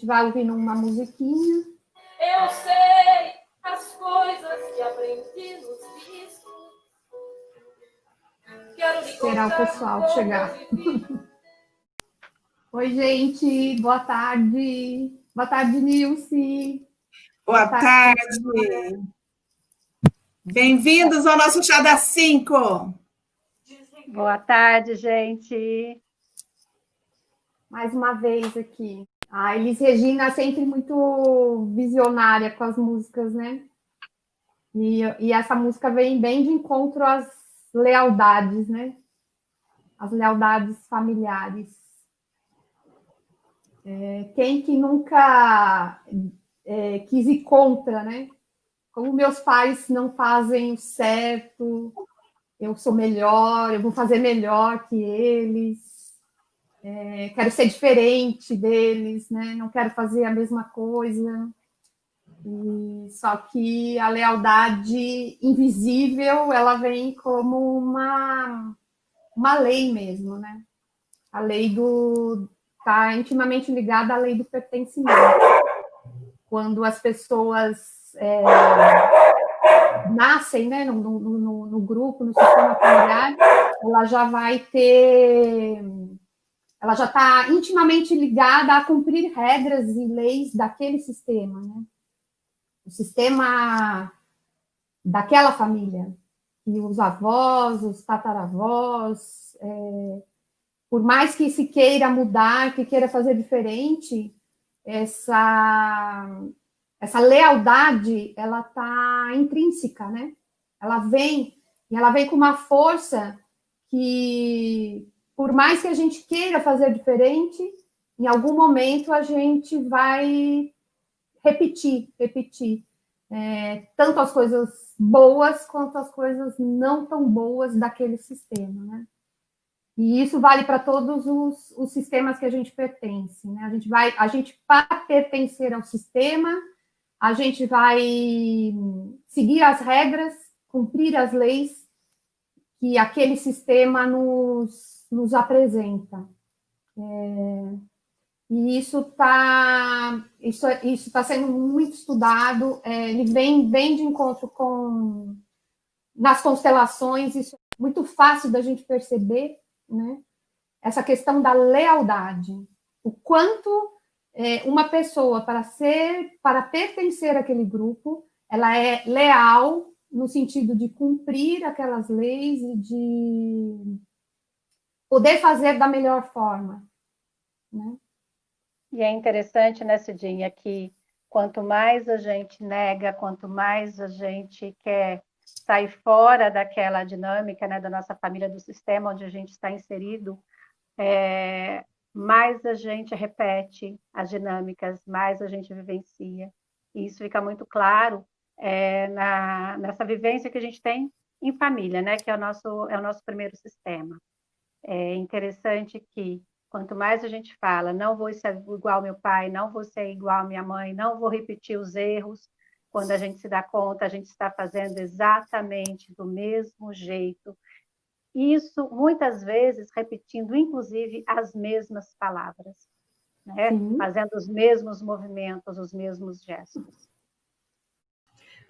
gente vai ouvindo uma musiquinha. Eu sei as coisas que aprendi nos discos. Quero esperar o pessoal chegar. Oi, gente, boa tarde. Boa tarde, Nilce. Boa tarde. Bem-vindos ao nosso Chá das 5. Boa tarde, gente. Mais uma vez aqui. A Elis Regina é sempre muito visionária com as músicas, né? E essa música vem bem de encontro às lealdades, né? As lealdades familiares. Quem que nunca quis ir contra, né? Como meus pais não fazem o certo, eu sou melhor, eu vou fazer melhor que eles, quero ser diferente deles, né? Não quero fazer a mesma coisa. Só que a lealdade invisível, ela vem como uma lei mesmo, né? A lei está intimamente ligada à lei do pertencimento. Quando as pessoas nascem, né, no grupo, no sistema familiar, ela já vai ter... Ela já está intimamente ligada a cumprir regras e leis daquele sistema, né? O sistema daquela família. E os avós, os tataravós... por mais que se queira mudar, que queira fazer diferente, essa lealdade, ela está intrínseca, né? Ela vem com uma força que, por mais que a gente queira fazer diferente, em algum momento a gente vai repetir, tanto as coisas boas quanto as coisas não tão boas daquele sistema, né? E isso vale para todos os sistemas que a gente pertence, né? A gente para pertencer ao sistema, a gente vai seguir as regras, cumprir as leis que aquele sistema nos apresenta. E isso está sendo muito estudado, ele vem bem de encontro nas constelações, isso é muito fácil da gente perceber, né? Essa questão da lealdade, o quanto uma pessoa para pertencer àquele grupo, ela é leal no sentido de cumprir aquelas leis e de poder fazer da melhor forma, né? E é interessante, né, Cidinha, que quanto mais a gente nega, quanto mais a gente quer sair fora daquela dinâmica, né, da nossa família, do sistema onde a gente está inserido, mais a gente repete as dinâmicas, mais a gente vivencia. E isso fica muito claro nessa vivência que a gente tem em família, né, que é o nosso primeiro sistema. É interessante que quanto mais a gente fala, não vou ser igual ao meu pai, não vou ser igual à minha mãe, não vou repetir os erros, quando a gente se dá conta, a gente está fazendo exatamente do mesmo jeito. Isso, muitas vezes, repetindo, inclusive, as mesmas palavras, né? Fazendo os mesmos movimentos, os mesmos gestos.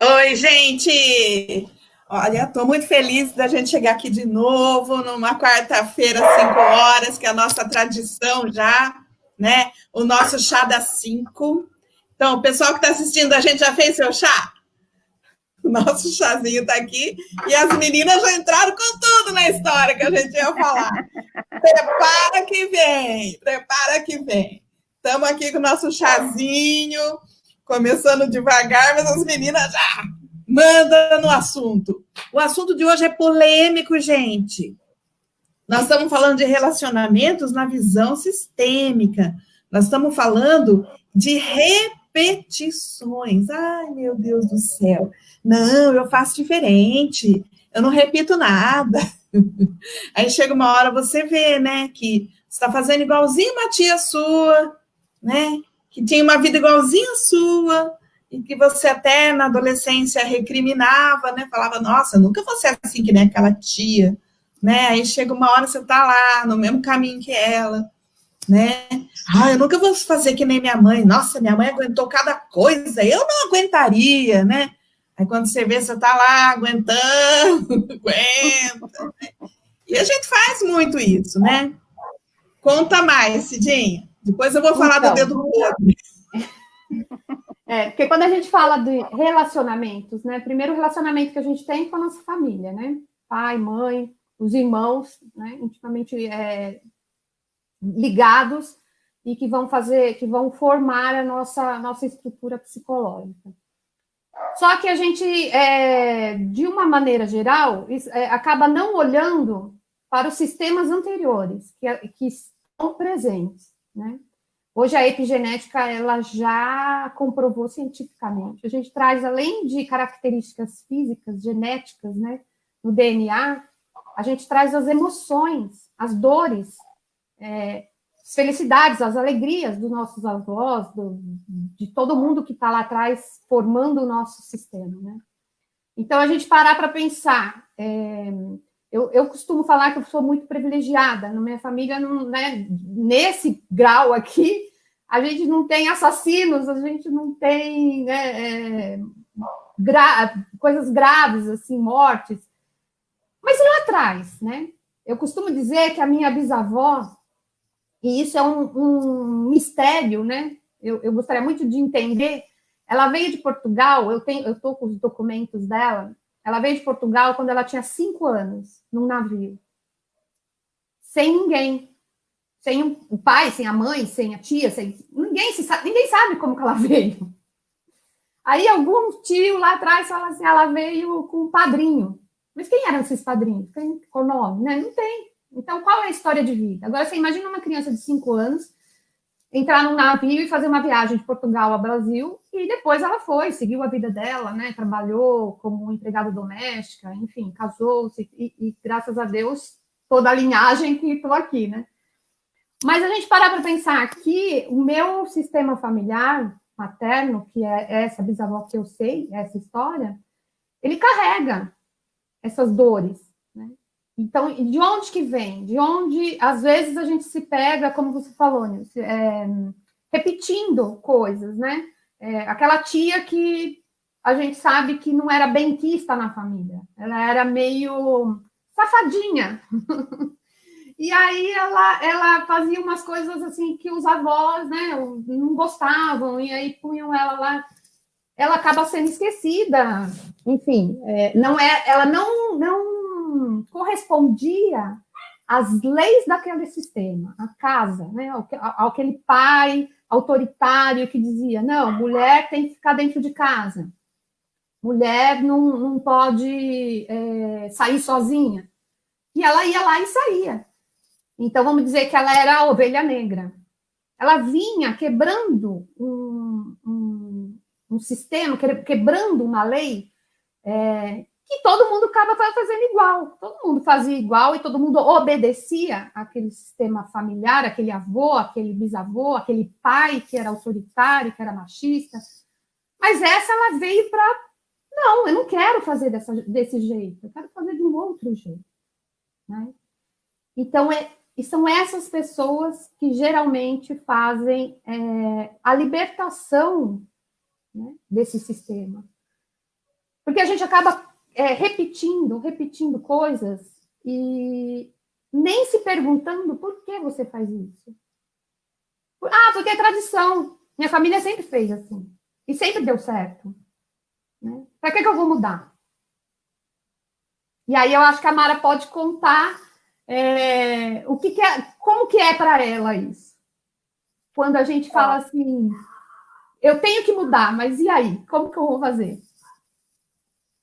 Oi, gente! Olha, estou muito feliz da gente chegar aqui de novo, numa quarta-feira, às 5 horas, que é a nossa tradição já, né? O nosso chá das 5. Então, o pessoal que está assistindo, a gente já fez seu chá? O nosso chazinho está aqui e as meninas já entraram com tudo na história que a gente ia falar. Prepara que vem. Estamos aqui com o nosso chazinho, começando devagar, mas as meninas já mandam no assunto. O assunto de hoje é polêmico, gente. Nós estamos falando de relacionamentos na visão sistêmica. Nós estamos falando de repetições. Ai, meu Deus do céu. Não, eu faço diferente. Eu não repito nada. Aí chega uma hora, você vê, né, que você está fazendo igualzinho uma tia sua, né, que tinha uma vida igualzinha a sua, e que você até na adolescência recriminava, né, falava, nossa, nunca vou ser assim que nem aquela tia, né, aí chega uma hora, você está lá, no mesmo caminho que ela. né? Ah, eu nunca vou fazer que nem minha mãe. Nossa, minha mãe aguentou cada coisa, eu não aguentaria, né? Aí quando você vê, você tá lá aguentando, aguenta. E a gente faz muito isso, né? Conta mais, Cidinha. Depois eu vou falar do dedo podre. Porque quando a gente fala de relacionamentos, né? Primeiro o relacionamento que a gente tem com a nossa família, né? Pai, mãe, os irmãos, né? Intimamente ligados e que vão formar a nossa estrutura psicológica. Só que a gente, de uma maneira geral, acaba não olhando para os sistemas anteriores que estão presentes, né? Hoje a epigenética ela já comprovou cientificamente. A gente traz, além de características físicas, genéticas, né, no DNA, a gente traz as emoções, as dores, as felicidades, as alegrias dos nossos avós, de todo mundo que está lá atrás formando o nosso sistema, né? Então, a gente parar para pensar. Eu costumo falar que eu sou muito privilegiada. Na minha família, não, né, nesse grau aqui, a gente não tem assassinos, a gente não tem, né, coisas graves, assim, mortes. Mas lá atrás, né? Eu costumo dizer que a minha bisavó, e isso é um mistério, né? Eu gostaria muito de entender. Ela veio de Portugal, eu estou com os documentos dela. Ela veio de Portugal quando ela tinha 5 anos, num navio. Sem ninguém. Sem o pai, sem a mãe, sem a tia, ninguém sabe como que ela veio. Aí algum tio lá atrás fala assim, ela veio com um padrinho. Mas quem eram esses padrinhos? Quem ficou o nome? Né? Não tem. Então, qual é a história de vida? Agora, você imagina uma criança de 5 anos entrar num navio e fazer uma viagem de Portugal ao Brasil, e depois ela seguiu a vida dela, né? Trabalhou como empregada doméstica, enfim, casou-se, e graças a Deus, toda a linhagem que estou aqui, né? Mas a gente parar para pensar que o meu sistema familiar materno, que é essa bisavó que eu sei, essa história, ele carrega essas dores, né? Então, de onde que vem? De onde, às vezes, a gente se pega, como você falou, Nilce, repetindo coisas, né? Aquela tia que a gente sabe que não era benquista na família, ela era meio safadinha. E aí ela fazia umas coisas assim que os avós, né, não gostavam, e aí punham ela lá. Ela acaba sendo esquecida, enfim, ela não correspondia às leis daquele sistema, a casa, né? Aquele pai autoritário que dizia, não, mulher tem que ficar dentro de casa, mulher não pode sair sozinha. E ela ia lá e saía. Então, vamos dizer que ela era a ovelha negra. Ela vinha quebrando um sistema, quebrando uma lei que todo mundo acaba fazendo igual. Todo mundo fazia igual e todo mundo obedecia àquele sistema familiar, aquele avô, aquele bisavô, aquele pai que era autoritário, que era machista. Mas essa ela veio para... Não, eu não quero fazer desse jeito, eu quero fazer de um outro jeito. Né? Então, são essas pessoas que geralmente fazem a libertação, né, desse sistema. Porque a gente acaba repetindo coisas e nem se perguntando por que você faz isso. Porque é tradição. Minha família sempre fez assim. E sempre deu certo. Né? Para que eu vou mudar? E aí eu acho que a Mara pode contar como que é para ela isso. Quando a gente fala assim, eu tenho que mudar, mas e aí? Como que eu vou fazer?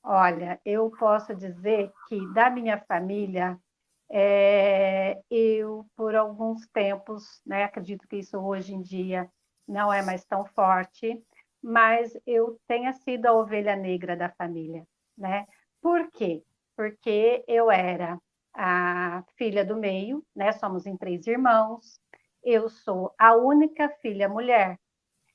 Olha, eu posso dizer que da minha família, eu, por alguns tempos, né, acredito que isso hoje em dia não é mais tão forte, mas eu tenha sido a ovelha negra da família, né? Por quê? Porque eu era a filha do meio, né? Somos em 3 irmãos, eu sou a única filha mulher.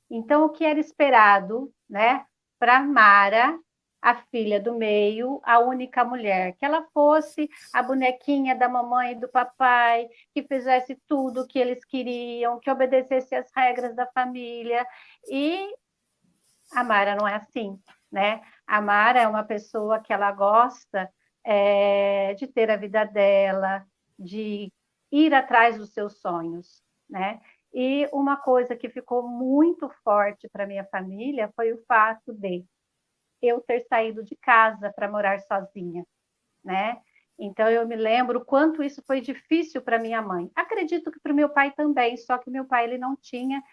Então, o que era esperado, né, para Mara a filha do meio, a única mulher, que ela fosse a bonequinha da mamãe e do papai, que fizesse tudo o que eles queriam, que obedecesse às regras da família. E a Mara não é assim, né? A Mara é uma pessoa que ela gosta de ter a vida dela, de ir atrás dos seus sonhos, né? E uma coisa que ficou muito forte para minha família foi o fato de eu ter saído de casa para morar sozinha, né? Então eu me lembro o quanto isso foi difícil para minha mãe. Acredito que para o meu pai também, só que meu pai ele não tinha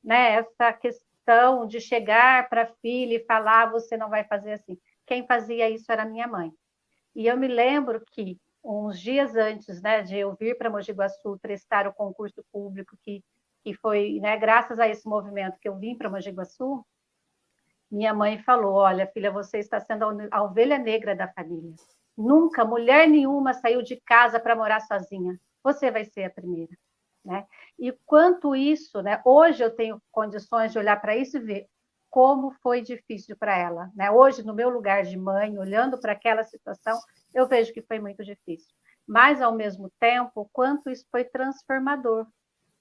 né, essa questão de chegar para a filha e falar: você não vai fazer assim. Quem fazia isso era minha mãe. E eu me lembro que uns dias antes, né, de eu vir para Mogi Guaçu prestar o concurso público que foi, né, graças a esse movimento que eu vim para Mogi Guaçu, minha mãe falou: olha, filha, você está sendo a ovelha negra da família. Nunca mulher nenhuma saiu de casa para morar sozinha. Você vai ser a primeira, né? E quanto isso, né? Hoje eu tenho condições de olhar para isso e ver como foi difícil para ela, né? Hoje, no meu lugar de mãe, olhando para aquela situação, eu vejo que foi muito difícil. Mas, ao mesmo tempo, quanto isso foi transformador.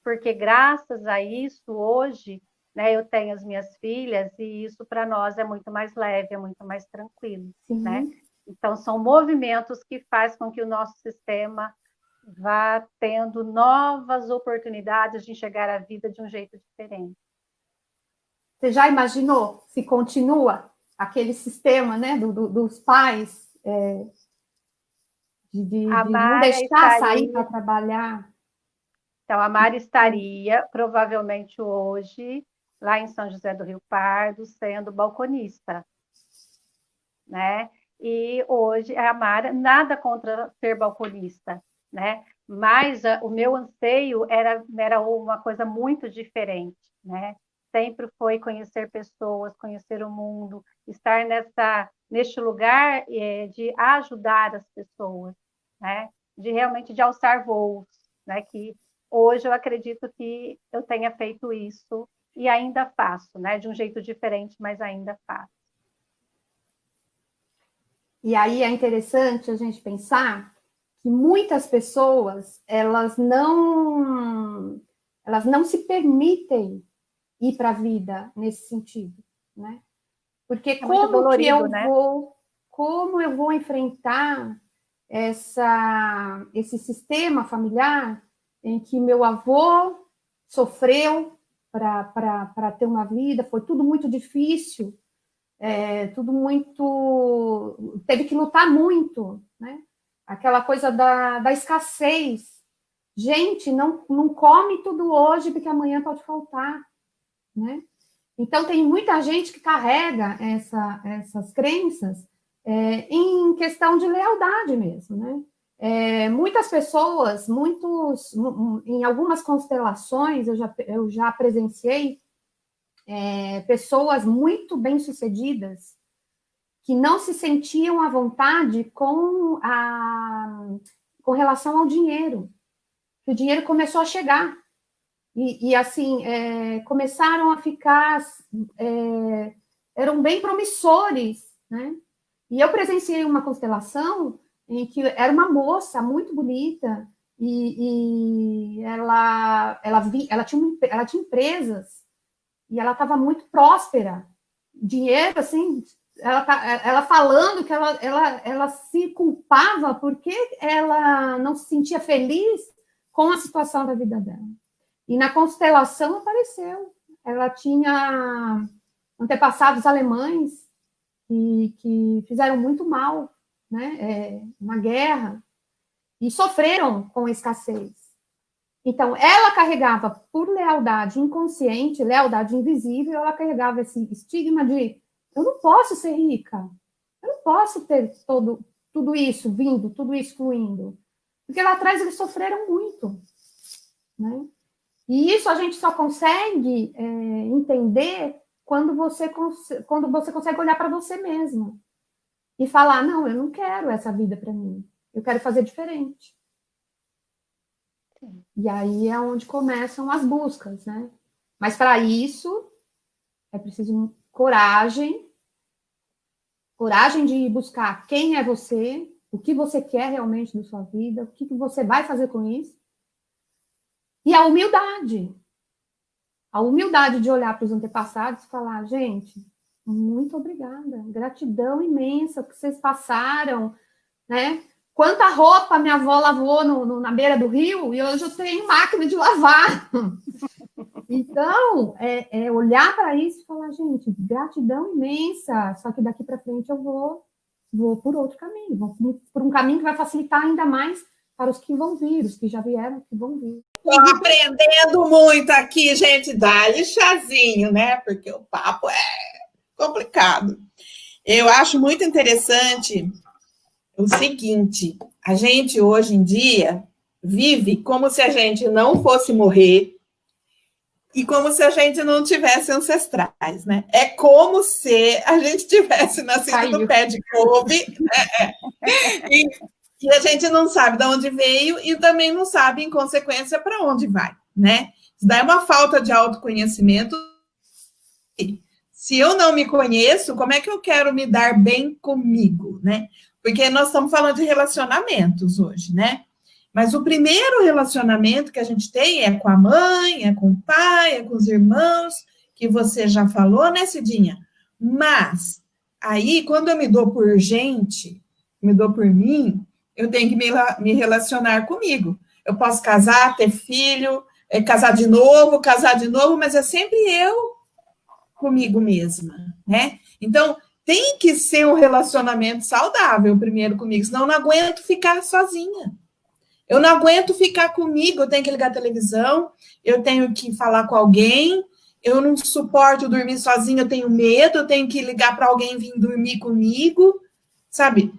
Porque, graças a isso, hoje, né, eu tenho as minhas filhas e isso para nós é muito mais leve, é muito mais tranquilo, né? Então, são movimentos que fazem com que o nosso sistema vá tendo novas oportunidades de enxergar a vida de um jeito diferente. Você já imaginou se continua aquele sistema, né, dos pais de não deixar sair para trabalhar? Então, a Mari estaria, provavelmente hoje, lá em São José do Rio Pardo, sendo balconista, né? E hoje, a Mari, nada contra ser balconista, né? Mas o meu anseio era uma coisa muito diferente, né? Sempre foi conhecer pessoas, conhecer o mundo, estar neste lugar de ajudar as pessoas, né? De realmente de alçar voos, né? Que hoje eu acredito que eu tenha feito isso e ainda faço, né? De um jeito diferente, mas ainda faço. E aí é interessante a gente pensar que muitas pessoas elas não se permitem ir para a vida nesse sentido, né? Porque como dolorido, né? como eu vou enfrentar esse sistema familiar em que meu avô sofreu para ter uma vida, foi tudo muito difícil, tudo muito... Teve que lutar muito, né? Aquela coisa da escassez. Gente, não come tudo hoje, porque amanhã pode faltar, né? Então, tem muita gente que carrega essas crenças em questão de lealdade mesmo, né? Muitas pessoas, em algumas constelações, eu já presenciei pessoas muito bem-sucedidas que não se sentiam à vontade com relação ao dinheiro. Que o dinheiro começou a chegar. E assim, começaram a ficar... eram bem promissores, né? E eu presenciei uma constelação em que era uma moça muito bonita e ela tinha empresas e ela estava muito próspera. Dinheiro, assim, ela falando que ela se culpava porque ela não se sentia feliz com a situação da vida dela. E na constelação apareceu. Ela tinha antepassados alemães que fizeram muito mal, né, na guerra e sofreram com escassez. Então, ela carregava, por lealdade inconsciente, lealdade invisível, ela carregava esse estigma de: eu não posso ser rica, eu não posso ter tudo isso vindo, tudo isso fluindo. Porque lá atrás eles sofreram muito, né? E isso a gente só consegue entender quando você consegue olhar para você mesma e falar: não, eu não quero essa vida para mim, eu quero fazer diferente. Sim. E aí é onde começam as buscas, né? Mas para isso é preciso coragem coragem de buscar quem é você, o que você quer realmente da sua vida, o que você vai fazer com isso. E a humildade de olhar para os antepassados e falar, gente, muito obrigada, gratidão imensa que vocês passaram, né? Quanta roupa minha avó lavou na beira do rio e hoje eu tenho máquina de lavar. Então, olhar para isso e falar, gente, gratidão imensa, só que daqui para frente eu vou por outro caminho, vou por um caminho que vai facilitar ainda mais para os que vão vir, os que já vieram, que vão vir. Estou aprendendo muito aqui, gente, dá-lhe chazinho, né? Porque o papo é complicado. Eu acho muito interessante o seguinte, a gente hoje em dia vive como se a gente não fosse morrer e como se a gente não tivesse ancestrais, né? É como se a gente tivesse nascido no pé de couve, né? E a gente não sabe de onde veio e também não sabe, em consequência, para onde vai, né? Isso daí é uma falta de autoconhecimento. Se eu não me conheço, como é que eu quero me dar bem comigo, né? Porque nós estamos falando de relacionamentos hoje, né? Mas o primeiro relacionamento que a gente tem é com a mãe, é com o pai, é com os irmãos, que você já falou, né, Cidinha? Mas, aí, quando eu me dou por gente, me dou por mim, eu tenho que me relacionar comigo. Eu posso casar, ter filho, casar de novo, mas é sempre eu comigo mesma, né? Então, tem que ser um relacionamento saudável primeiro comigo, senão eu não aguento ficar sozinha. Eu não aguento ficar comigo, eu tenho que ligar a televisão, eu tenho que falar com alguém, eu não suporto dormir sozinha, eu tenho medo, eu tenho que ligar para alguém vir dormir comigo, sabe?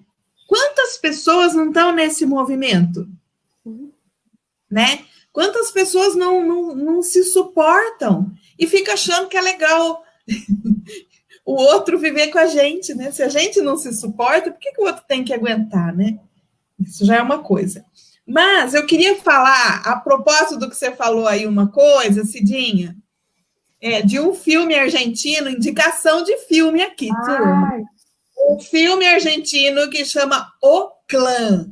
Quantas pessoas não estão nesse movimento? Né? Quantas pessoas não se suportam e ficam achando que é legal o outro viver com a gente, né? Se a gente não se suporta, por que o outro tem que aguentar, né? Isso já é uma coisa. Mas eu queria falar, a propósito do que você falou aí, uma coisa, Cidinha, de um filme argentino, indicação de filme aqui, turma. Um filme argentino que chama O Clã.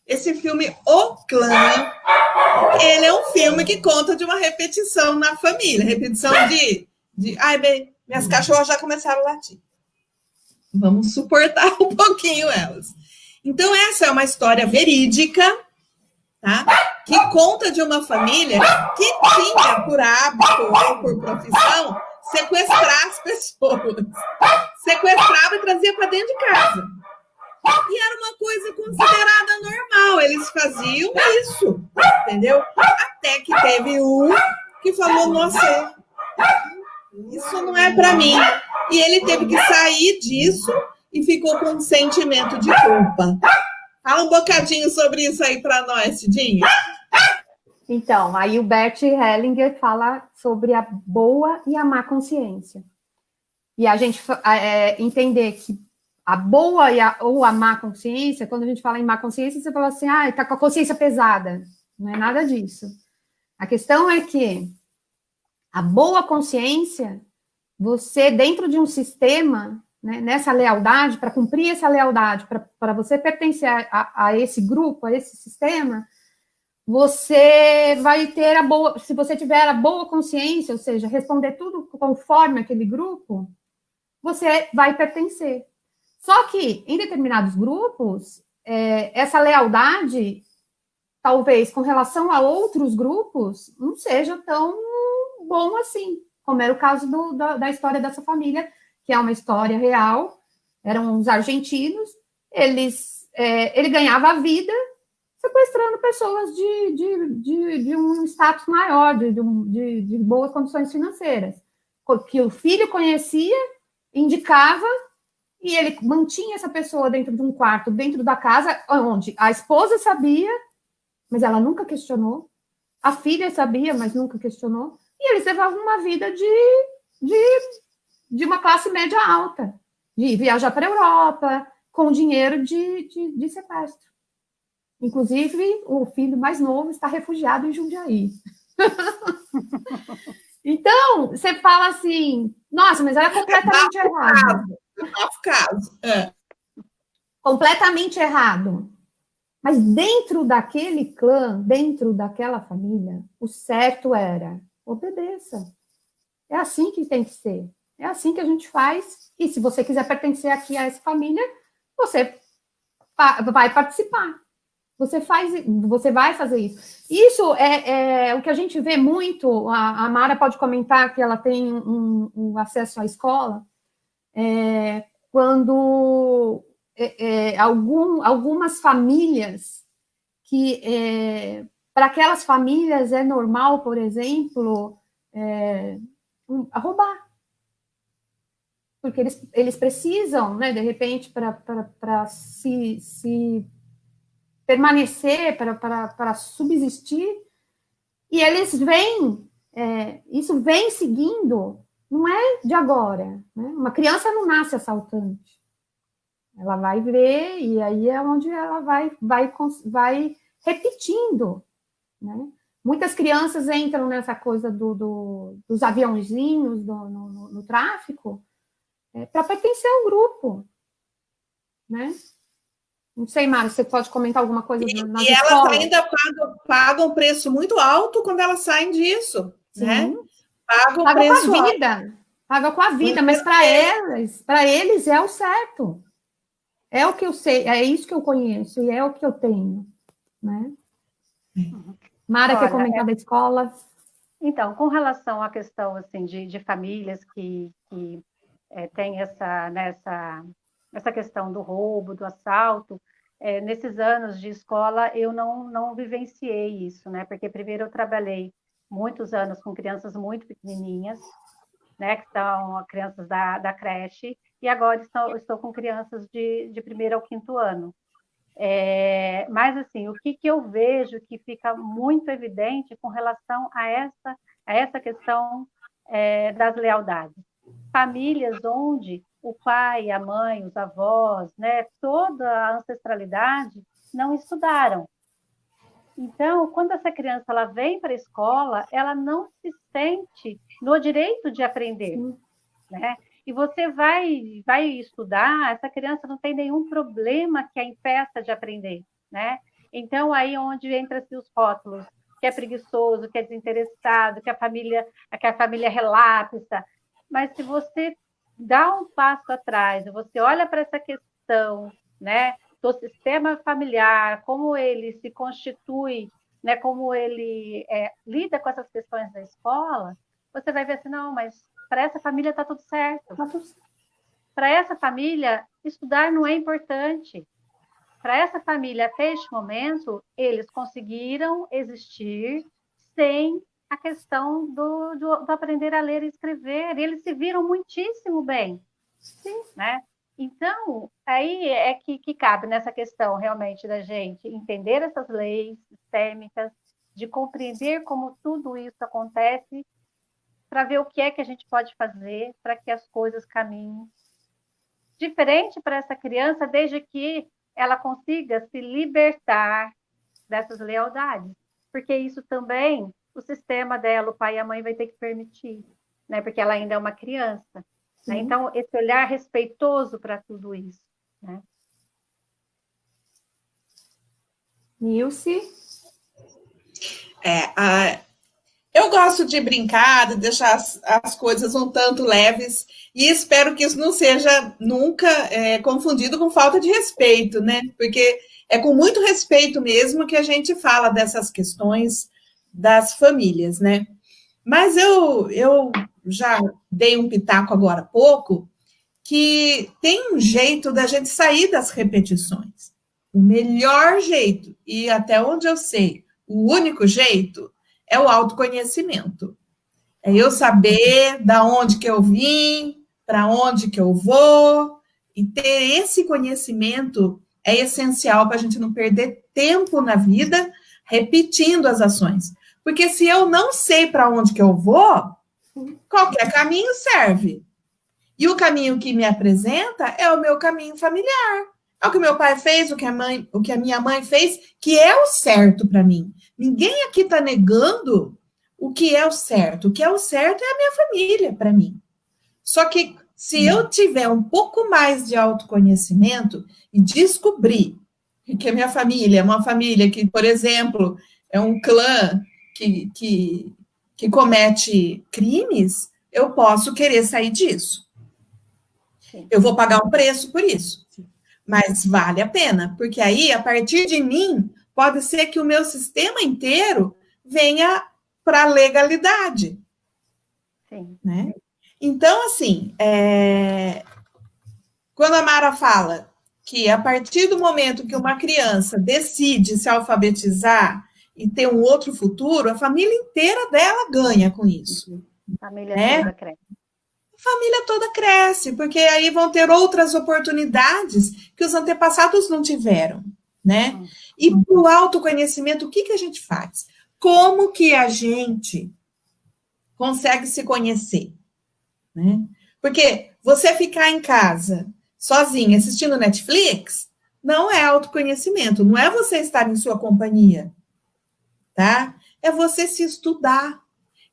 Esse filme, O Clã, ele é um filme que conta de uma repetição na família, repetição ai, bem, minhas cachorras já começaram a latir. Vamos suportar um pouquinho elas. Então, essa é uma história verídica, tá? Que conta de uma família que tinha por hábito ou por profissão sequestrar as pessoas. Sequestrava e trazia para dentro de casa. E era uma coisa considerada normal. Eles faziam isso, entendeu? Até que teve um que falou, nossa, isso não é para mim. E ele teve que sair disso e ficou com um sentimento de culpa. Fala um bocadinho sobre isso aí para nós, Cidinha. Então, aí o Bert Hellinger fala sobre a boa e a má consciência. E a gente entender que a boa ou a má consciência, quando a gente fala em má consciência, você fala assim, tá com a consciência pesada. Não é nada disso. A questão é que a boa consciência, você, dentro de um sistema, né, nessa lealdade, para cumprir essa lealdade, para você pertencer a esse grupo, a esse sistema, você vai ter se você tiver a boa consciência, ou seja, responder tudo conforme aquele grupo, você vai pertencer. Só que, em determinados grupos, essa lealdade, talvez, com relação a outros grupos, não seja tão bom assim, como era o caso da história dessa família, que é uma história real. Eram os argentinos, ele ganhava a vida sequestrando pessoas de um status maior, de boas condições financeiras, que o filho conhecia, indicava, e ele mantinha essa pessoa dentro de um quarto, dentro da casa, onde a esposa sabia, mas ela nunca questionou, a filha sabia, mas nunca questionou, e eles levavam uma vida de uma classe média alta, de viajar para a Europa, com dinheiro de sequestro. Inclusive, o filho mais novo está refugiado em Jundiaí. Então, você fala assim, nossa, mas era completamente errado. Nosso caso. Completamente errado. Mas dentro daquele clã, dentro daquela família, o certo era obedeça. É assim que tem que ser. É assim que a gente faz. E se você quiser pertencer aqui a essa família, você vai participar. Você vai fazer isso. Isso é o que a gente vê muito. A Mara pode comentar que ela tem um acesso à escola. Quando algumas famílias que, para aquelas famílias é normal, por exemplo, roubar. Porque eles precisam, né, de repente, para se permanecer, para subsistir, e eles vêm, isso vem seguindo, não é de agora, né? Uma criança não nasce assaltante, ela vai ver, e aí é onde ela vai repetindo, né? Muitas crianças entram nessa coisa dos aviãozinhos no tráfico para pertencer ao grupo, né? Não sei, Mara, você pode comentar alguma coisa nas e elas escolas? ainda pagam um preço muito alto quando elas saem disso, Sim. né? Pagam Paga preço com a vida. Paga com a vida, mas para eles é o certo. É o que eu sei, é isso que eu conheço e é o que eu tenho, né? Mara, quer comentar da escola? Então, com relação à questão assim de famílias que tem essa questão do roubo, do assalto, nesses anos de escola eu não vivenciei isso, né? Porque primeiro eu trabalhei muitos anos com crianças muito pequenininhas, né? Que são crianças da creche, e agora estou com crianças de primeiro ao quinto ano. Mas, assim, o que eu vejo que fica muito evidente com relação a essa questão das lealdades. Famílias onde o pai, a mãe, os avós, né, toda a ancestralidade não estudaram. Então, quando essa criança ela vem para a escola, ela não se sente no direito de aprender, né? E você vai estudar, essa criança não tem nenhum problema que a impeça de aprender, né? Então, aí onde entra-se os rótulos, que é preguiçoso, que é desinteressado, que a família relapsa. Mas se você dá um passo atrás, você olha para essa questão, né, do sistema familiar, como ele se constitui, né, como ele lida com essas questões da escola, você vai ver assim, não, mas para essa família está tudo certo. Para essa família, estudar não é importante. Para essa família, até este momento, eles conseguiram existir sem a questão do aprender a ler e escrever. E eles se viram muitíssimo bem. Sim. Né? Então, aí é que cabe nessa questão, realmente, da gente entender essas leis sistêmicas, de compreender como tudo isso acontece, para ver o que é que a gente pode fazer para que as coisas caminhem diferente para essa criança, desde que ela consiga se libertar dessas lealdades. Porque isso também, o sistema dela, o pai e a mãe vai ter que permitir, né? Porque ela ainda é uma criança. Né? Então, esse olhar respeitoso para tudo isso. Né? Nilce? Eu gosto de brincar, de deixar as coisas um tanto leves, e espero que isso não seja nunca confundido com falta de respeito, né? Porque é com muito respeito mesmo que a gente fala dessas questões das famílias, né? Mas eu já dei um pitaco agora há pouco, que tem um jeito da gente sair das repetições. O melhor jeito, e até onde eu sei, o único jeito, é o autoconhecimento. É eu saber da onde que eu vim, para onde que eu vou, e ter esse conhecimento é essencial para a gente não perder tempo na vida repetindo as ações. Porque se eu não sei para onde que eu vou, qualquer caminho serve. E o caminho que me apresenta é o meu caminho familiar. É o que meu pai fez, o que a minha mãe fez, que é o certo para mim. Ninguém aqui está negando o que é o certo. O que é o certo é a minha família para mim. Só que Se eu tiver um pouco mais de autoconhecimento e descobrir que a minha família é uma família que, por exemplo, é um clã que comete crimes, eu posso querer sair disso. Eu vou pagar um preço por isso, mas vale a pena, porque aí, a partir de mim, pode ser que o meu sistema inteiro venha para a legalidade. Sim. Né? Então, assim, quando a Mara fala que a partir do momento que uma criança decide se alfabetizar e ter um outro futuro, a família inteira dela ganha com isso. A família né? toda cresce. A família toda cresce, porque aí vão ter outras oportunidades que os antepassados não tiveram. Né? E para o autoconhecimento, o que a gente faz? Como que a gente consegue se conhecer? Né? Porque você ficar em casa sozinha assistindo Netflix não é autoconhecimento, não é você estar em sua companhia, tá? É você se estudar.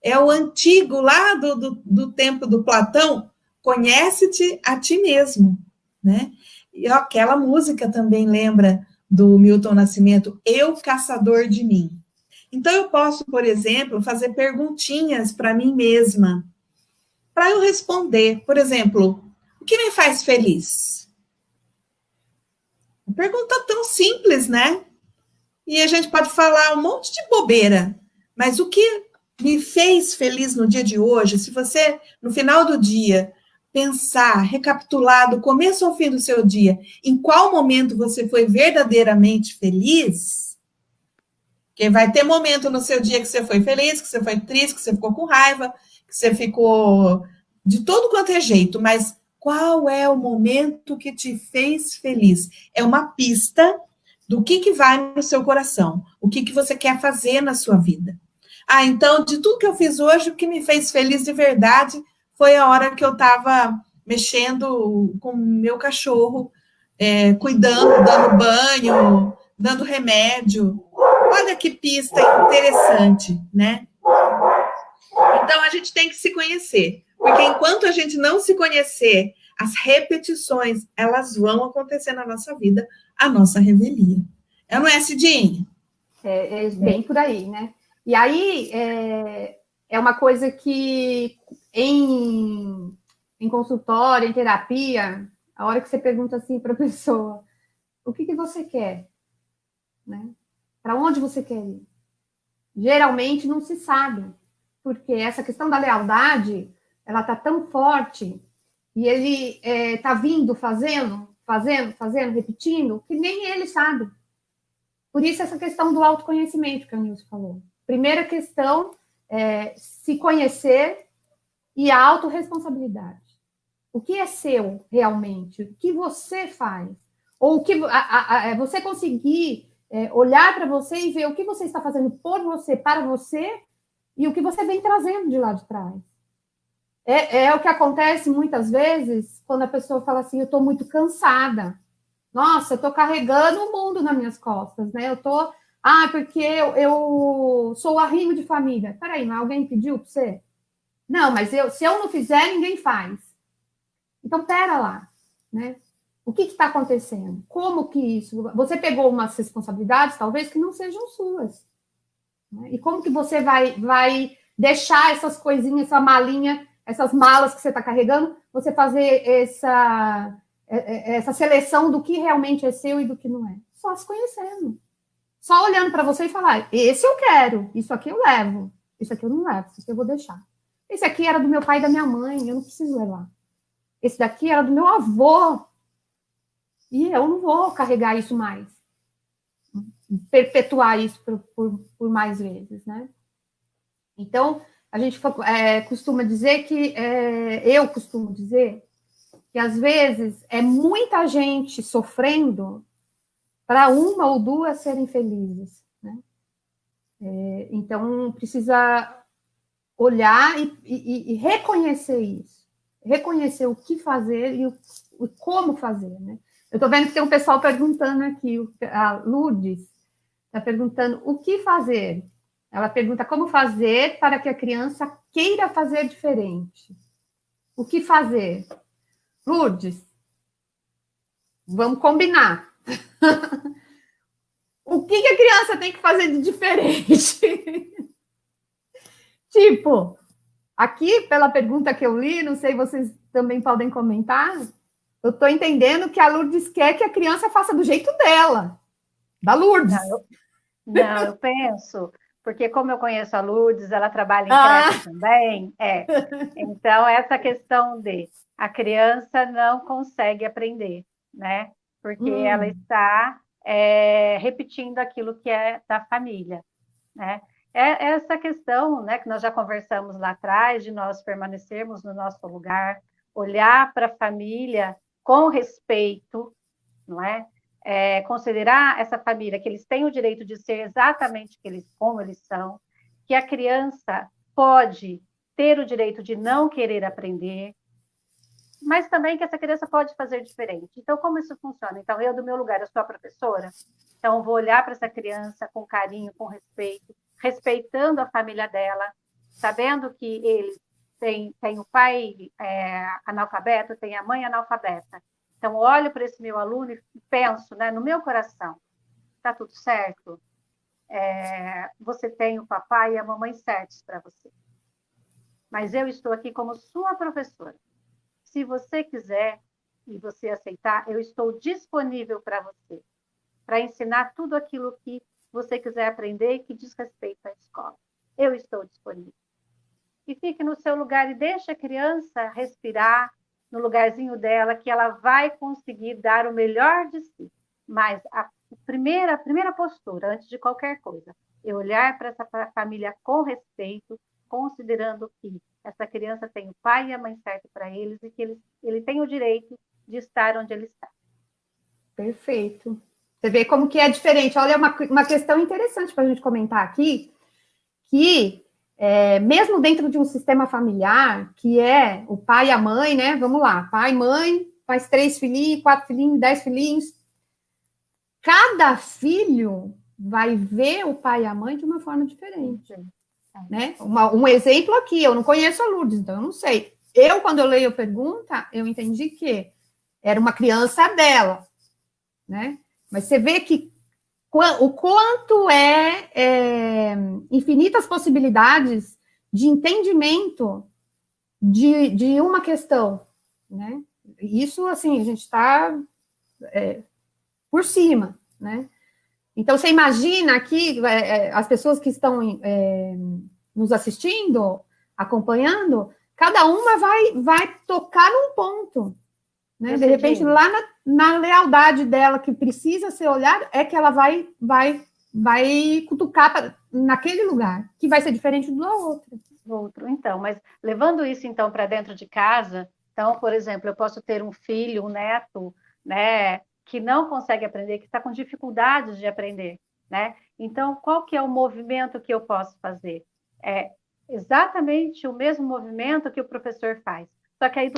É o antigo lá do tempo do Platão, conhece-te a ti mesmo, né? E aquela música também lembra do Milton Nascimento, Eu, Caçador de Mim. Então eu posso, por exemplo, fazer perguntinhas para mim mesma, para eu responder. Por exemplo, o que me faz feliz? Uma pergunta tão simples, né? E a gente pode falar um monte de bobeira, mas o que me fez feliz no dia de hoje, se você, no final do dia, pensar, recapitular do começo ao fim do seu dia, em qual momento você foi verdadeiramente feliz, porque vai ter momento no seu dia que você foi feliz, que você foi triste, que você ficou com raiva, que você ficou de todo quanto é jeito, mas qual é o momento que te fez feliz? É uma pista do que vai no seu coração, o que você quer fazer na sua vida. Ah, então, de tudo que eu fiz hoje, o que me fez feliz de verdade foi a hora que eu estava mexendo com o meu cachorro, cuidando, dando banho, dando remédio. Olha que pista interessante, né? Então, a gente tem que se conhecer, porque enquanto a gente não se conhecer, as repetições, elas vão acontecer na nossa vida, a nossa revelia. Não é, Cidinha? É bem por aí, né? E aí, é uma coisa que em consultório, em terapia, a hora que você pergunta assim para a pessoa, o que você quer? Né? Para onde você quer ir? Geralmente não se sabe, porque essa questão da lealdade, ela está tão forte, e ele está vindo, fazendo, repetindo, que nem ele sabe. Por isso essa questão do autoconhecimento que a Nilce falou. Primeira questão é se conhecer e a autorresponsabilidade. O que é seu realmente? O que você faz? Ou o que você conseguir olhar para você e ver o que você está fazendo por você, para você, e o que você vem trazendo de lá de trás. É o que acontece muitas vezes quando a pessoa fala assim, eu estou muito cansada. Nossa, eu estou carregando o mundo nas minhas costas, né? Eu estou... porque eu sou o arrimo de família. Peraí, mas alguém pediu para você? Não, mas se eu não fizer, ninguém faz. Então, pera lá, né? O que está acontecendo? Como que isso... Você pegou umas responsabilidades, talvez, que não sejam suas. Né? E como que você vai deixar essas coisinhas, essa malinha, essas malas que você está carregando, você fazer essa seleção do que realmente é seu e do que não é? Só se conhecendo. Só olhando para você e falar, esse eu quero, isso aqui eu levo, isso aqui eu não levo, isso aqui eu vou deixar. Esse aqui era do meu pai e da minha mãe, eu não preciso levar. Esse daqui era do meu avô, e eu não vou carregar isso mais. Perpetuar isso por mais vezes, né? Então, a gente costuma dizer que, eu costumo dizer, que às vezes é muita gente sofrendo para uma ou duas serem felizes, né? Então, precisa olhar e reconhecer isso. Reconhecer o que fazer e o como fazer, né? Eu estou vendo que tem um pessoal perguntando aqui, a Lourdes está perguntando o que fazer. Ela pergunta como fazer para que a criança queira fazer diferente. O que fazer? Lourdes, vamos combinar. O que a criança tem que fazer de diferente? Tipo, aqui, pela pergunta que eu li, não sei, vocês também podem comentar, eu estou entendendo que a Lourdes quer que a criança faça do jeito dela, da Lourdes. Não, eu penso, porque como eu conheço a Lourdes, ela trabalha em creche também, então essa questão de a criança não consegue aprender, né? Porque ela está repetindo aquilo que é da família, né? É essa questão, né, que nós já conversamos lá atrás, de nós permanecermos no nosso lugar, olhar para a família com respeito, não é? Considerar essa família, que eles têm o direito de ser exatamente como eles são, que a criança pode ter o direito de não querer aprender, mas também que essa criança pode fazer diferente. Então, como isso funciona? Então, eu, do meu lugar, eu sou a professora, então eu vou olhar para essa criança com carinho, com respeito, respeitando a família dela, sabendo que eles têm o pai analfabeto, tem a mãe analfabeta. Então, olho para esse meu aluno e penso, né, no meu coração, está tudo certo? Você tem o papai e a mamãe certos para você. Mas eu estou aqui como sua professora. Se você quiser e você aceitar, eu estou disponível para você, para ensinar tudo aquilo que você quiser aprender e que diz respeito à escola. Eu estou disponível. E fique no seu lugar e deixe a criança respirar no lugarzinho dela, que ela vai conseguir dar o melhor de si. Mas a primeira postura, antes de qualquer coisa, é olhar para essa família com respeito, considerando que essa criança tem o pai e a mãe certo para eles e que ele tem o direito de estar onde ele está. Perfeito. Você vê como que é diferente. Olha, uma questão interessante para a gente comentar aqui, que mesmo dentro de um sistema familiar, que é o pai e a mãe, né? Vamos lá, pai, mãe, faz 3 filhinhos, 4 filhinhos, 10 filhinhos. Cada filho vai ver o pai e a mãe de uma forma diferente. Né? Um exemplo aqui, eu não conheço a Lourdes, então eu não sei. Quando eu leio a pergunta, eu entendi que era uma criança dela, né? Mas você vê que o quanto infinitas possibilidades de entendimento de uma questão, né? Isso, assim, a gente está por cima, né? Então, você imagina aqui, as pessoas que estão nos assistindo, acompanhando, cada uma vai tocar num ponto, né? De repente, lá na lealdade dela, que precisa ser olhada, é que ela vai cutucar naquele lugar, que vai ser diferente do outro. Então, mas levando isso, então, para dentro de casa, então, por exemplo, eu posso ter um filho, um neto, né, que não consegue aprender, que está com dificuldades de aprender, né? Então, qual que é o movimento que eu posso fazer? É exatamente o mesmo movimento que o professor faz, só que aí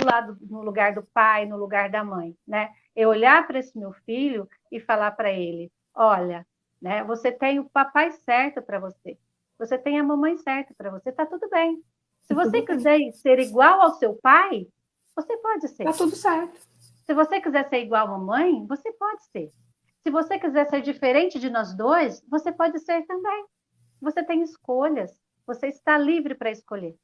no lugar do pai, no lugar da mãe, né? Eu olhar para esse meu filho e falar para ele, olha, né, você tem o papai certo para você, você tem a mamãe certa para você, tá tudo bem. Se você quiser ser igual ao seu pai, você pode ser. Tá tudo certo. Se você quiser ser igual à mamãe, você pode ser. Se você quiser ser diferente de nós dois, você pode ser também. Você tem escolhas. Você está livre para escolher.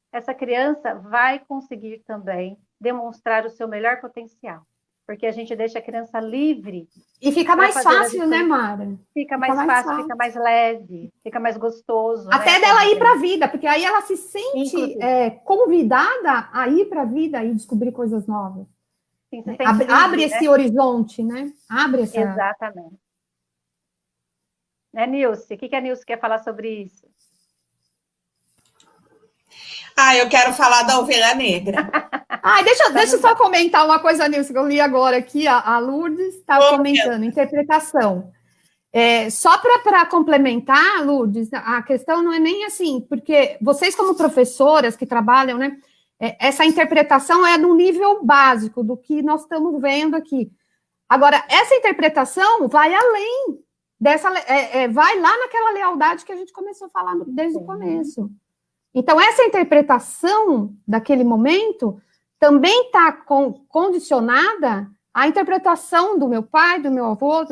Essa criança vai conseguir também demonstrar o seu melhor potencial. Porque a gente deixa a criança livre. E fica mais fácil, né, Mara? Fica mais fácil, fica mais leve, fica mais gostoso. Até né, dela ir para a vida, porque aí ela se sente convidada a ir para a vida e descobrir coisas novas. Sim, abre esse horizonte, né? Abre essa... Exatamente. Né, Nilce? O que a Nilce quer falar sobre isso? Eu quero falar da ovelha negra. Deixa eu só comentar uma coisa, Nilce, que eu li agora aqui, a Lourdes estava comentando, interpretação. Só para complementar, Lourdes, a questão não é nem assim, porque vocês como professoras que trabalham, né, essa interpretação é no nível básico do que nós estamos vendo aqui. Agora, essa interpretação vai além dessa, vai lá naquela lealdade que a gente começou a falar desde o começo. Então, essa interpretação daquele momento também está condicionada à interpretação do meu pai, do meu avô.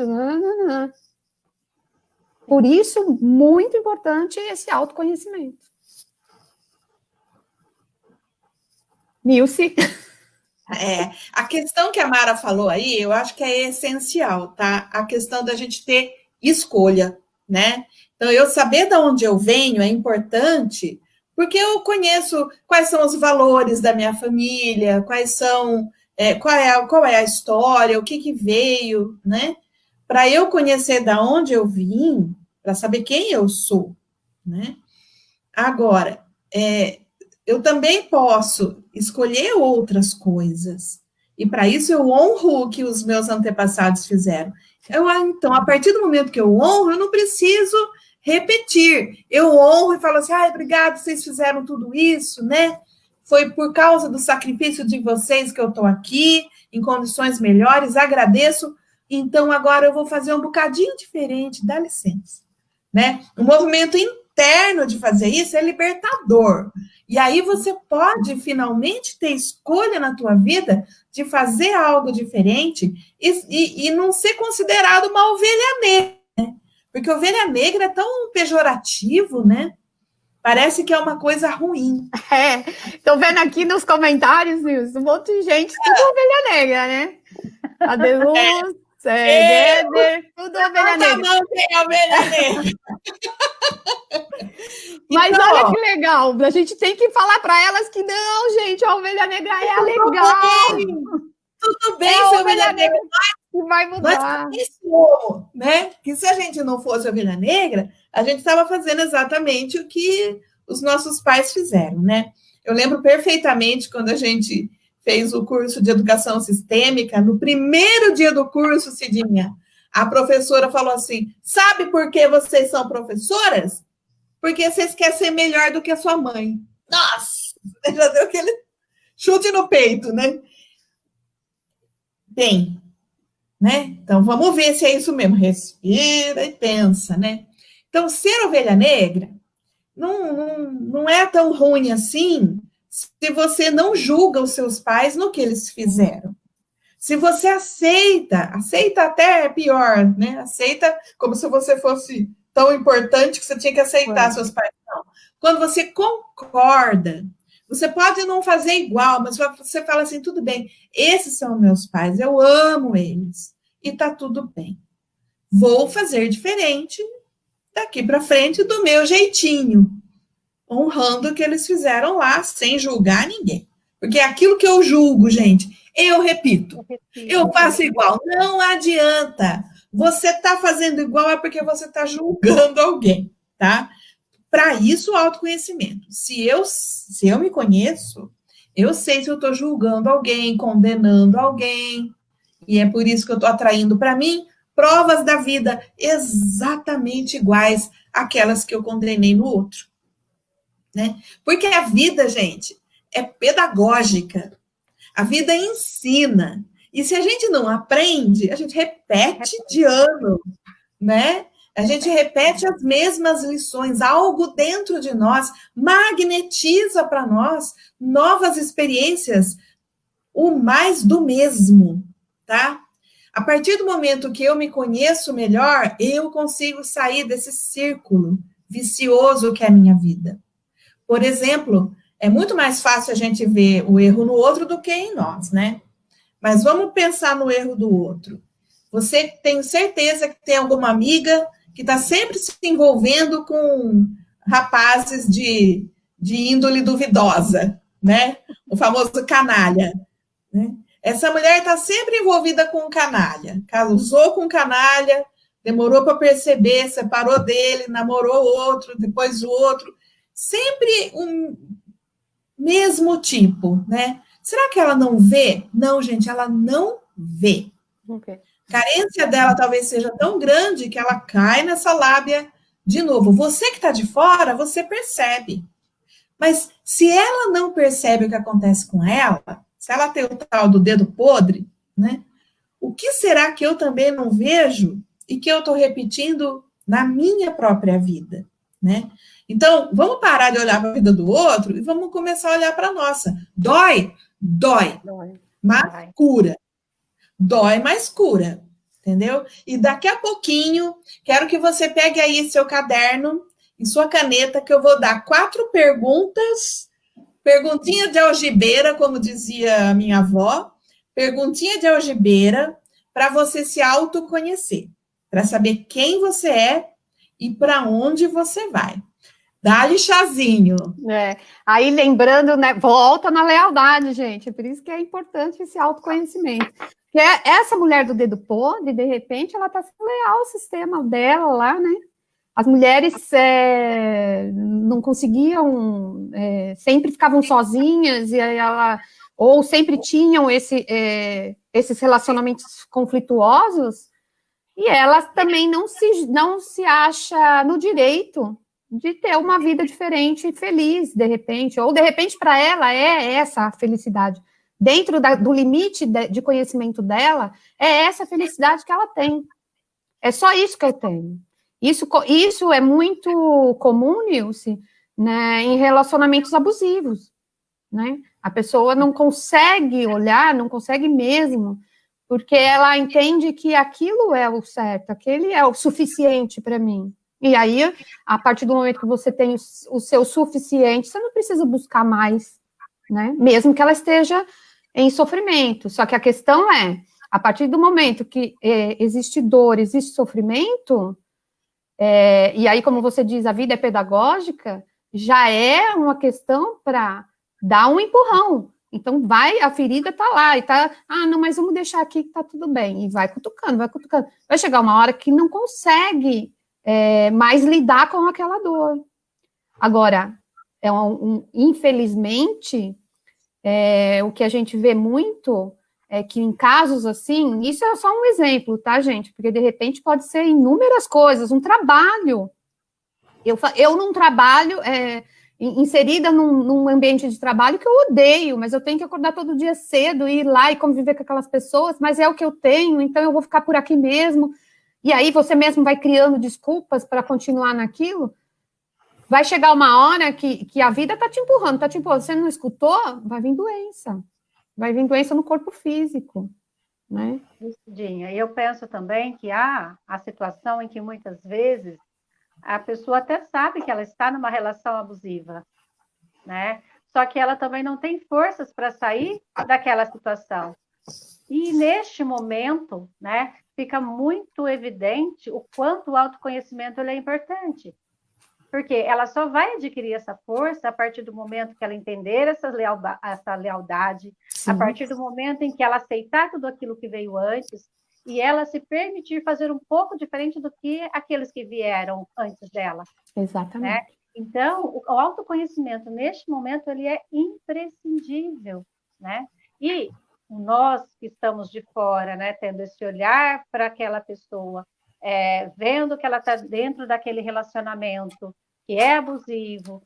Por isso, muito importante esse autoconhecimento. Nilce. A questão que a Mara falou aí, eu acho que é essencial, tá? A questão da gente ter escolha, né? Então, eu saber de onde eu venho é importante, porque eu conheço quais são os valores da minha família, quais são, qual é a história, o que veio, né? Para eu conhecer de onde eu vim, para saber quem eu sou, né? Agora, eu também posso escolher outras coisas. E para isso eu honro o que os meus antepassados fizeram. Então, a partir do momento que eu honro, eu não preciso repetir. Eu honro e falo assim, obrigado, vocês fizeram tudo isso, né? Foi por causa do sacrifício de vocês que eu estou aqui, em condições melhores, agradeço. Então, agora eu vou fazer um bocadinho diferente, dá licença, né? O movimento interno de fazer isso é libertador. E aí você pode finalmente ter escolha na tua vida de fazer algo diferente e não ser considerado uma ovelha negra, né? Porque ovelha negra é tão pejorativo, né? Parece que é uma coisa ruim. Estou vendo aqui nos comentários, Nilson, um monte de gente, tudo ovelha negra, né? Adeluz, Gueder, tudo ovelha negra. Não tem ovelha negra. Mas então, olha que legal, a gente tem que falar para elas que não, gente, a ovelha negra é legal. Tudo bem, se a ovelha negra vai mudar. Né? Que se a gente não fosse ovelha negra, a gente estava fazendo exatamente o que os nossos pais fizeram, né? Eu lembro perfeitamente quando a gente fez o curso de educação sistêmica, no primeiro dia do curso, Cidinha, a professora falou assim, sabe por que vocês são professoras? Porque vocês querem ser melhor do que a sua mãe. Nossa, já deu aquele chute no peito, né? Bem, né? Então, vamos ver se é isso mesmo. Respira e pensa, né? Então, ser ovelha negra não é tão ruim assim se você não julga os seus pais no que eles fizeram. Se você aceita até é pior, né? Aceita como se você fosse tão importante que você tinha que aceitar seus pais. Não. Quando você concorda, você pode não fazer igual, mas você fala assim, tudo bem, esses são meus pais, eu amo eles, e tá tudo bem. Vou fazer diferente daqui para frente do meu jeitinho, honrando o que eles fizeram lá, sem julgar ninguém. Porque aquilo que eu julgo, gente, eu repito, eu faço igual, não adianta. Você está fazendo igual é porque você está julgando alguém, tá? Para isso, o autoconhecimento. Se eu me conheço, eu sei se eu estou julgando alguém, condenando alguém, e é por isso que eu estou atraindo para mim provas da vida exatamente iguais àquelas que eu condenei no outro, né? Porque a vida, gente, é pedagógica. A vida ensina. E se a gente não aprende, a gente repete de ano, né? A gente repete as mesmas lições, algo dentro de nós magnetiza para nós novas experiências, o mais do mesmo, tá? A partir do momento que eu me conheço melhor, eu consigo sair desse círculo vicioso que é a minha vida. Por exemplo, é muito mais fácil a gente ver o erro no outro do que em nós, né? Mas vamos pensar no erro do outro. Você tem certeza que tem alguma amiga que está sempre se envolvendo com rapazes de índole duvidosa, né? O famoso canalha, né? Essa mulher está sempre envolvida com um canalha. Casou com um canalha, demorou para perceber, separou dele, namorou outro, depois o outro. Sempre um mesmo tipo, né? Será que ela não vê? Não, gente, ela não vê. Okay. A carência dela talvez seja tão grande que ela cai nessa lábia de novo. Você que está de fora, você percebe. Mas se ela não percebe o que acontece com ela, se ela tem o tal do dedo podre, né? O que será que eu também não vejo e que eu estou repetindo na minha própria vida, né? Então, vamos parar de olhar para a vida do outro e vamos começar a olhar para a nossa. Dói Dói, Dói. mas Vai. cura. Dói, mas cura. Entendeu? E daqui a pouquinho, quero que você pegue aí seu caderno e sua caneta, que eu vou dar 4 perguntas. Perguntinha de algibeira, como dizia a minha avó. Perguntinha de algibeira para você se autoconhecer. Para saber quem você é e para onde você vai. Dá-lhe chazinho. Aí lembrando, né, volta na lealdade, gente. Por isso que é importante esse autoconhecimento. Porque essa mulher do dedo podre, de repente, ela está sendo leal ao sistema dela lá, né? As mulheres não conseguiam, sempre ficavam sozinhas, e aí ou sempre tinham esses relacionamentos conflituosos, e elas também não se acha no direito de ter uma vida diferente e feliz, de repente, ou de repente para ela é essa a felicidade. Dentro do limite de conhecimento dela, é essa felicidade que ela tem. É só isso que eu tenho. Isso é muito comum, Nilce, né, em relacionamentos abusivos, né? A pessoa não consegue olhar, não consegue mesmo, porque ela entende que aquilo é o certo, aquele é o suficiente para mim. E aí, a partir do momento que você tem o seu suficiente, você não precisa buscar mais, né? Mesmo que ela esteja em sofrimento. Só que a questão é, a partir do momento que existe dor, existe sofrimento, e aí, como você diz, a vida é pedagógica, já é uma questão para dar um empurrão. Então, a ferida está lá, e tá, não, mas vamos deixar aqui que está tudo bem. E vai cutucando, vai cutucando. Vai chegar uma hora que não consegue mais lidar com aquela dor. Agora, infelizmente, o que a gente vê muito é que em casos assim, isso é só um exemplo, tá, gente? Porque, de repente, pode ser inúmeras coisas, um trabalho. Eu num trabalho, inserida num ambiente de trabalho que eu odeio, mas eu tenho que acordar todo dia cedo, ir lá e conviver com aquelas pessoas, mas é o que eu tenho, então eu vou ficar por aqui mesmo. E aí você mesmo vai criando desculpas para continuar naquilo. Vai chegar uma hora que a vida está te empurrando, você não escutou? Vai vir doença. Vai vir doença no corpo físico, né? Dinha, e eu penso também que há a situação em que muitas vezes a pessoa até sabe que ela está numa relação abusiva, né? Só que ela também não tem forças para sair daquela situação. E neste momento, né, fica muito evidente o quanto o autoconhecimento ele é importante. Porque ela só vai adquirir essa força a partir do momento que ela entender essa lealdade, sim, a partir do momento em que ela aceitar tudo aquilo que veio antes e ela se permitir fazer um pouco diferente do que aqueles que vieram antes dela. Exatamente. Né? Então, o autoconhecimento, neste momento, ele é imprescindível. Né? E nós que estamos de fora, né, tendo esse olhar para aquela pessoa, vendo que ela está dentro daquele relacionamento que é abusivo,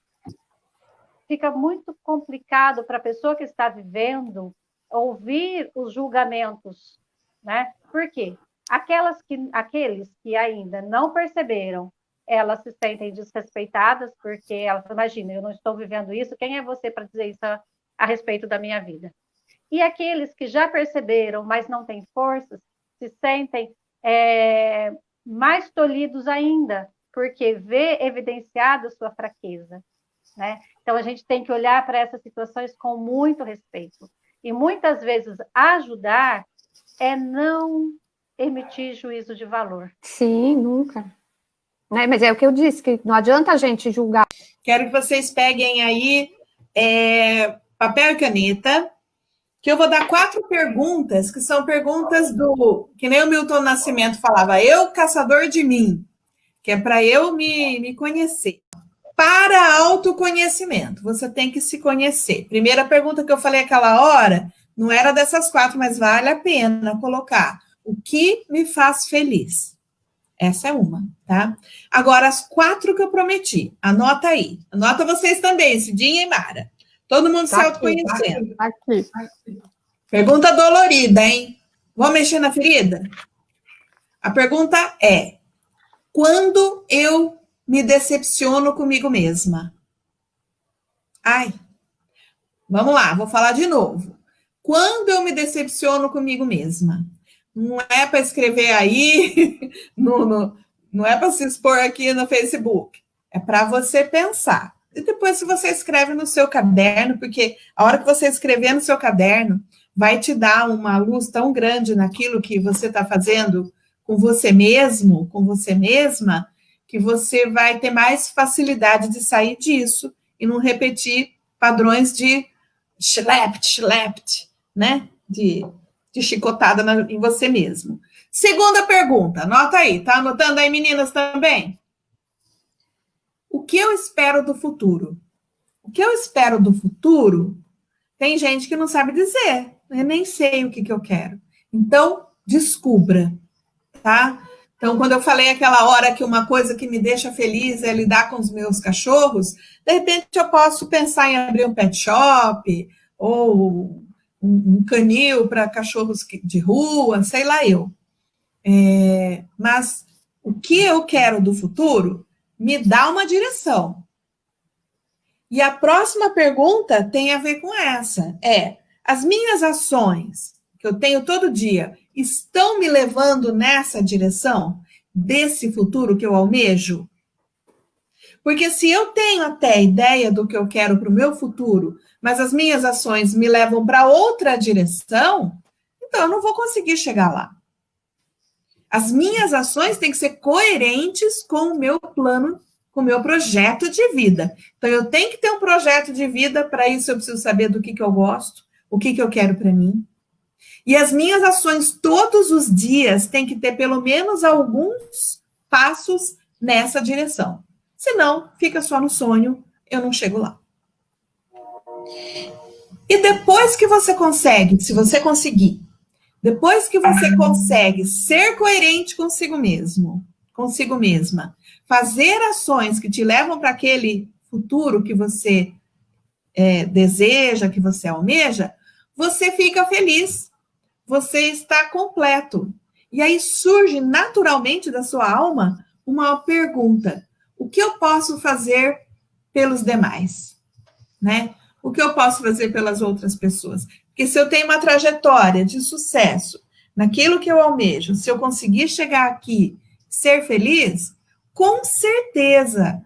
fica muito complicado para a pessoa que está vivendo ouvir os julgamentos, né? Por quê? Aqueles que ainda não perceberam, elas se sentem desrespeitadas, porque elas imagina, eu não estou vivendo isso, quem é você para dizer isso a respeito da minha vida? E aqueles que já perceberam, mas não têm forças, se sentem mais tolhidos ainda, porque vê evidenciada sua fraqueza, né? Então, a gente tem que olhar para essas situações com muito respeito. E, muitas vezes, ajudar é não emitir juízo de valor. Sim, nunca. Mas é o que eu disse, que não adianta a gente julgar. Quero que vocês peguem aí papel e caneta, que eu vou dar 4 perguntas, que são perguntas que nem o Milton Nascimento falava, eu, caçador de mim, que é para eu me conhecer. Para autoconhecimento, você tem que se conhecer. Primeira pergunta que eu falei aquela hora, não era dessas 4, mas vale a pena colocar. O que me faz feliz? Essa é uma, tá? Agora, as 4 que eu prometi, anota aí. Anota vocês também, Cidinha e Mara. Todo mundo se autoconhecendo. Aqui. Pergunta dolorida, hein? Vamos mexer na ferida? A pergunta é, quando eu me decepciono comigo mesma? Ai, vamos lá, vou falar de novo. quando eu me decepciono comigo mesma. Não é para escrever aí, não é para se expor aqui no Facebook. É para você pensar. E depois você escreve no seu caderno, porque a hora que você escrever no seu caderno, vai te dar uma luz tão grande naquilo que você está fazendo com você mesmo, com você mesma, que você vai ter mais facilidade de sair disso e não repetir padrões de schlept, né? De chicotada em você mesmo. Segunda pergunta, anota aí, tá anotando aí, meninas, também? O que eu espero do futuro? O que eu espero do futuro, tem gente que não sabe dizer. Eu nem sei o que eu quero. Então, descubra, tá? Então, quando eu falei aquela hora que uma coisa que me deixa feliz é lidar com os meus cachorros, de repente eu posso pensar em abrir um pet shop ou um canil para cachorros de rua, sei lá eu. Mas o que eu quero do futuro me dá uma direção. E a próxima pergunta tem a ver com essa. As minhas ações que eu tenho todo dia estão me levando nessa direção desse futuro que eu almejo? Porque se eu tenho até ideia do que eu quero para o meu futuro, mas as minhas ações me levam para outra direção, então eu não vou conseguir chegar lá. As minhas ações têm que ser coerentes com o meu plano, com o meu projeto de vida. Então eu tenho que ter um projeto de vida, para isso eu preciso saber do que eu gosto, o que eu quero para mim. E as minhas ações todos os dias têm que ter pelo menos alguns passos nessa direção. Senão, fica só no sonho, eu não chego lá. E depois que você consegue, se você conseguir, depois que você consegue ser coerente consigo mesmo, consigo mesma, fazer ações que te levam para aquele futuro que você deseja, que você almeja, você fica feliz, você está completo. E aí surge naturalmente da sua alma uma pergunta: o que eu posso fazer pelos demais? Né? O que eu posso fazer pelas outras pessoas? Porque se eu tenho uma trajetória de sucesso naquilo que eu almejo, se eu conseguir chegar aqui, ser feliz, com certeza,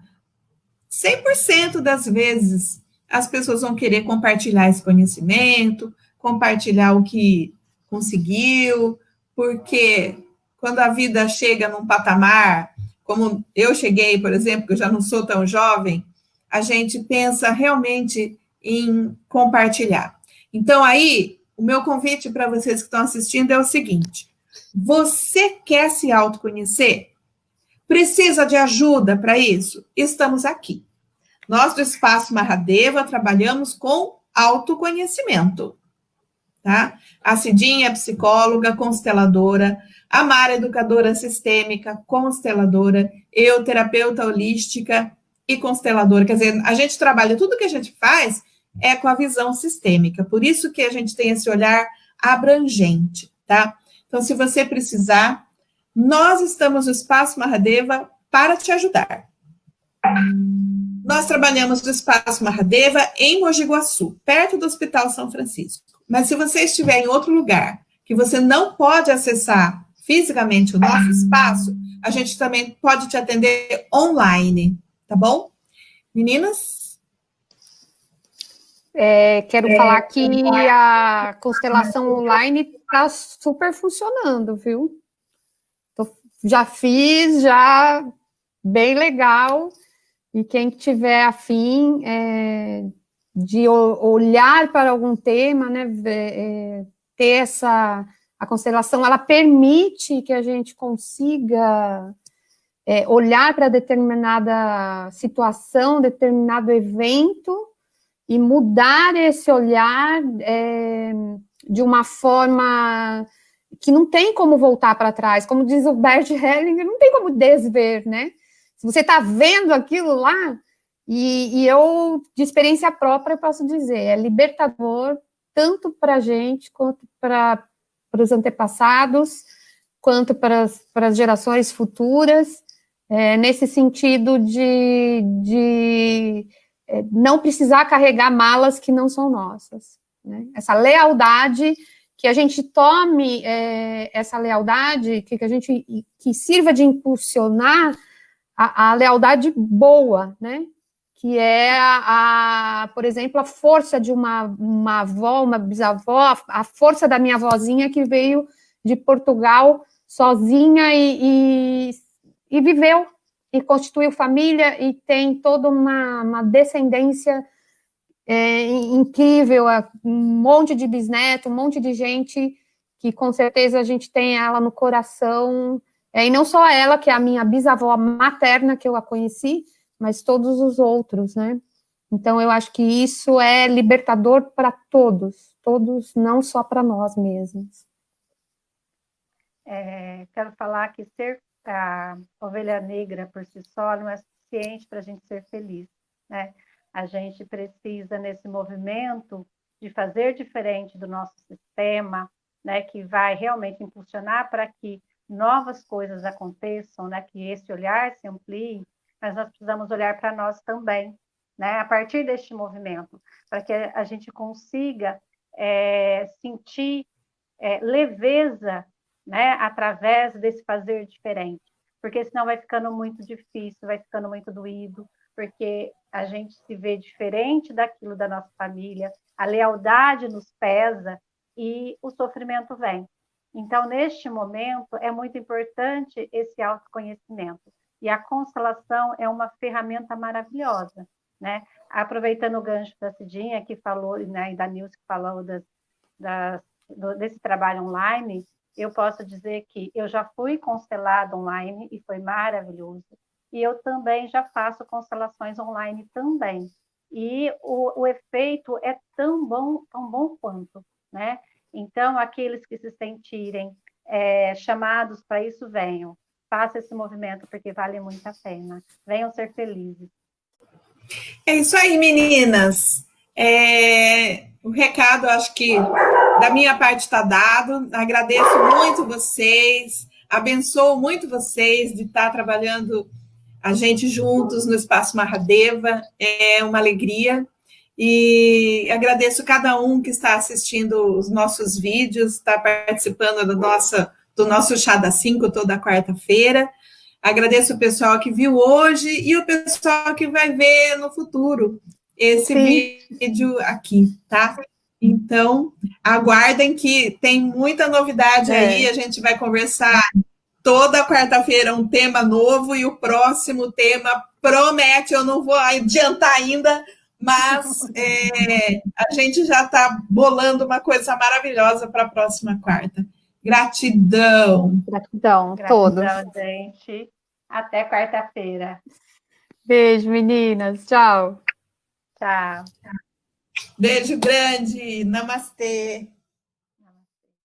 100% das vezes, as pessoas vão querer compartilhar esse conhecimento, compartilhar o que conseguiu, porque quando a vida chega num patamar, como eu cheguei, por exemplo, que eu já não sou tão jovem, a gente pensa realmente em compartilhar. Então, aí, o meu convite para vocês que estão assistindo é o seguinte: você quer se autoconhecer? Precisa de ajuda para isso? Estamos aqui. Nós, do Espaço Mahadeva, trabalhamos com autoconhecimento. Tá? A Cidinha é psicóloga, consteladora, a Mara, educadora sistêmica, consteladora, eu, terapeuta holística e consteladora. Quer dizer, a gente trabalha, tudo que a gente faz é com a visão sistêmica, por isso que a gente tem esse olhar abrangente, tá? Então, se você precisar, nós estamos no Espaço Mahadeva para te ajudar. Nós trabalhamos no Espaço Mahadeva em Mogi Guaçu, perto do Hospital São Francisco. Mas se você estiver em outro lugar, que você não pode acessar fisicamente o nosso espaço, a gente também pode te atender online, tá bom? Meninas? Quero falar que a constelação online está super funcionando, viu? Já fiz, já bem legal. E quem tiver afim de olhar para algum tema, né, ter a constelação, ela permite que a gente consiga olhar para determinada situação, determinado evento, e mudar esse olhar de uma forma que não tem como voltar para trás. Como diz o Bert Hellinger, não tem como desver, né? Se você está vendo aquilo lá, e eu, de experiência própria, posso dizer, é libertador, tanto para a gente, quanto para os antepassados, quanto para as gerações futuras, nesse sentido de não precisar carregar malas que não são nossas. né? Essa lealdade, que a gente tome essa lealdade, que sirva de impulsionar a lealdade boa, né? Que é, por exemplo, a força de uma avó, uma bisavó, a força da minha avózinha que veio de Portugal sozinha e viveu, e constituiu família, e tem toda uma descendência incrível, um monte de bisneto, um monte de gente que com certeza a gente tem ela no coração, e não só ela, que é a minha bisavó materna, que eu a conheci, mas todos os outros, né? Então, eu acho que isso é libertador para todos, não só para nós mesmos. Quero falar que ser a ovelha negra por si só não é suficiente para a gente ser feliz, né? A gente precisa, nesse movimento, de fazer diferente do nosso sistema, né, que vai realmente impulsionar para que novas coisas aconteçam, né, que esse olhar se amplie, mas nós precisamos olhar para nós também, né, a partir deste movimento, para que a gente consiga sentir leveza, né, através desse fazer diferente, porque senão vai ficando muito difícil, vai ficando muito doído, porque a gente se vê diferente daquilo da nossa família, a lealdade nos pesa e o sofrimento vem. Então, neste momento, é muito importante esse autoconhecimento. E a constelação é uma ferramenta maravilhosa, né? Aproveitando o gancho da Cidinha, que falou, né, e da Nilce, que falou desse trabalho online, eu posso dizer que eu já fui constelada online e foi maravilhoso. E eu também já faço constelações online também. E o efeito é tão bom quanto, né? Então, aqueles que se sentirem chamados para isso, venham. Faça esse movimento, porque vale muito a pena. Venham ser felizes. É isso aí, meninas. O recado, acho que da minha parte está dado. Agradeço muito vocês, abençoo muito vocês de estar trabalhando a gente juntos no Espaço Mahadeva. É uma alegria. E agradeço cada um que está assistindo os nossos vídeos, está participando do nosso Chá das 5 toda quarta-feira. Agradeço o pessoal que viu hoje e o pessoal que vai ver no futuro esse vídeo aqui, tá? Então, aguardem que tem muita novidade aí, a gente vai conversar toda quarta-feira um tema novo e o próximo tema promete, eu não vou adiantar ainda, mas a gente já está bolando uma coisa maravilhosa para a próxima quarta. Gratidão. Gratidão, todos. Gratidão, gente. Até quarta-feira. Beijo, meninas. Tchau. Tchau. Beijo grande. Namastê.